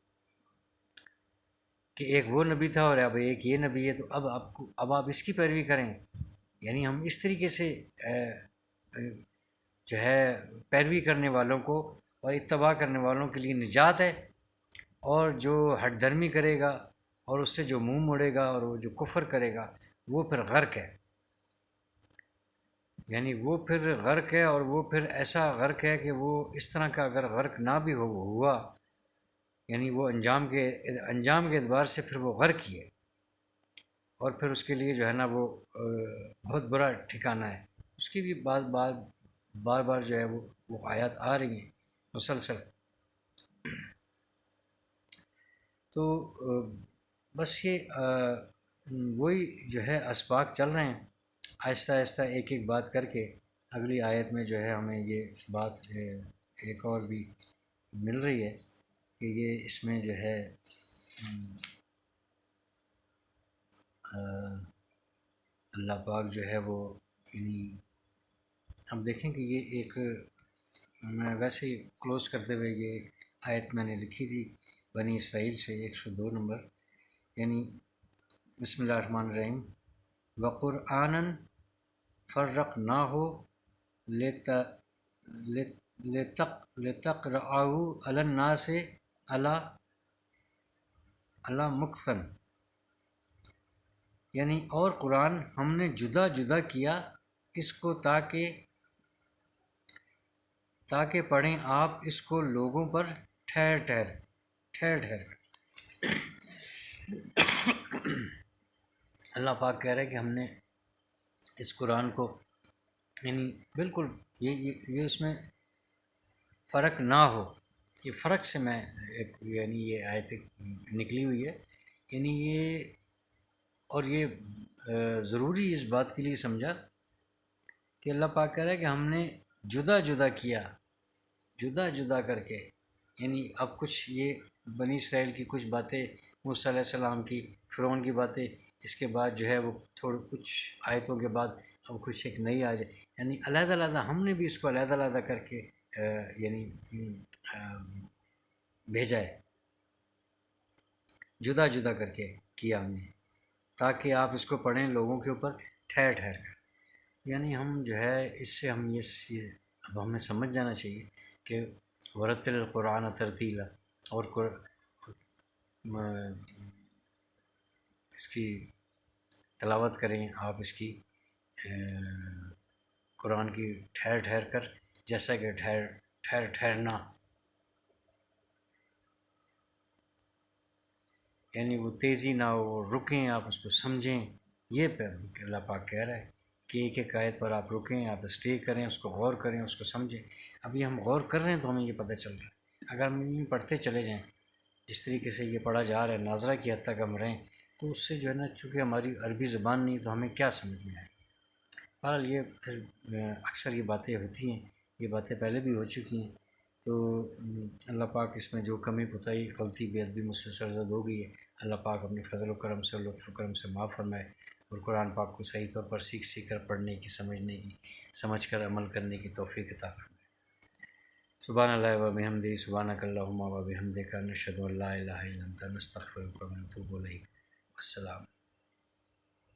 Speaker 1: کہ ایک وہ نبی تھا اور اب ایک یہ نبی ہے، تو اب آپ اس کی پیروی کریں، یعنی ہم اس طریقے سے جو ہے پیروی کرنے والوں کو اور اتباع کرنے والوں کے لیے نجات ہے، اور جو ہٹ دھرمی کرے گا اور اس سے جو منہ موڑے گا اور وہ جو کفر کرے گا وہ پھر غرق ہے، یعنی وہ پھر غرق ہے، اور وہ پھر ایسا غرق ہے کہ وہ اس طرح کا اگر غرق نہ بھی ہوا، یعنی وہ انجام کے اعتبار سے پھر وہ غرق ہی ہے، اور پھر اس کے لیے جو ہے نا وہ بہت برا ٹھکانہ ہے۔ اس کی بھی بار بار جو ہے وہ آیات آ رہی ہیں مسلسل۔ تو بس یہ وہی جو ہے اسباق چل رہے ہیں، آہستہ آہستہ ایک ایک بات کر کے اگلی آیت میں جو ہے ہمیں یہ بات ایک اور بھی مل رہی ہے کہ یہ اس میں جو ہے اللہ پاک جو ہے وہ یعنی ہم دیکھیں کہ یہ ایک میں ویسے ہی کلوز کرتے ہوئے یہ آیت میں نے لکھی تھی بنی اسرائیل سے 102 نمبر، یعنی بسم اللہ الرحمن الرحیم، وقرآنًا فرقناہ لتقرأہ علی الناس علی مکث، یعنی اور قرآن ہم نے جدا جدا کیا اس کو تاکہ پڑھیں آپ اس کو لوگوں پر ٹھہر ٹھہر۔ اللہ پاک کہہ رہے کہ ہم نے اس قرآن کو یعنی بالکل یہ اس میں فرق نہ ہو، یہ فرق سے میں یعنی یہ آیت نکلی ہوئی ہے، یعنی یہ اور یہ ضروری اس بات کے لیے سمجھا کہ اللہ پاک کہہ رہا ہے کہ ہم نے جدا جدا کیا، جدا جدا کر کے، یعنی اب کچھ یہ بنی اسرائیل کی کچھ باتیں، موسیٰ علیہ السلام کی، فرعون کی باتیں، اس کے بعد جو ہے وہ تھوڑے کچھ آیتوں کے بعد اب کچھ ایک نئی آ جائے، یعنی علیحدہ علیحدہ ہم نے بھی اس کو علیحدہ علیحدہ کر کے یعنی بھیجا ہے، جدا جدا کر کے کیا ہم نے، تاکہ آپ اس کو پڑھیں لوگوں کے اوپر ٹھہر ٹھہر کر۔ یعنی ہم جو ہے اس سے ہم یہ اب ہمیں سمجھ جانا چاہیے کہ ورتل القرآن ترتیلا، اور اس کی تلاوت کریں آپ، اس کی قرآن کی ٹھہر ٹھہر کر، جیسا کہ ٹھہرنا، یعنی وہ تیزی نہ ہو، رکیں آپ اس کو سمجھیں، یہ اللہ پاک کہہ رہا ہے کہ ایک ایک آیت پر آپ رکیں، آپ اسٹے کریں، اس کو غور کریں، اس کو سمجھیں۔ ابھی ہم غور کر رہے ہیں تو ہمیں یہ پتہ چل رہا ہے، اگر ہم یہ پڑھتے چلے جائیں جس طریقے سے یہ پڑھا جا رہا ہے، ناظرہ کی حد تک ہم رہیں، تو اس سے جو ہے نا، چونکہ ہماری عربی زبان نہیں تو ہمیں کیا سمجھ میں آئے۔ بہرحال یہ پھر اکثر یہ باتیں ہوتی ہیں، یہ باتیں پہلے بھی ہو چکی ہیں، تو اللہ پاک اس میں جو کمی کوتاہی، غلطی بے ادبی مجھ سے سرزد ہو گئی ہے، اللہ پاک اپنے فضل و کرم سے، لطف و کرم سے معاف فرمائے، اور قرآن پاک کو صحیح طور پر سیکھ کر پڑھنے کی، سمجھنے کی، سمجھ کر عمل کرنے کی توفیق عطا فرمائے۔ سبحان اللہ و بحمدہ، سبحانک اللہم و بحمدک، نشہد ان لا الہ الا انت، نستغفرک و نتوب الیک۔ السلام۔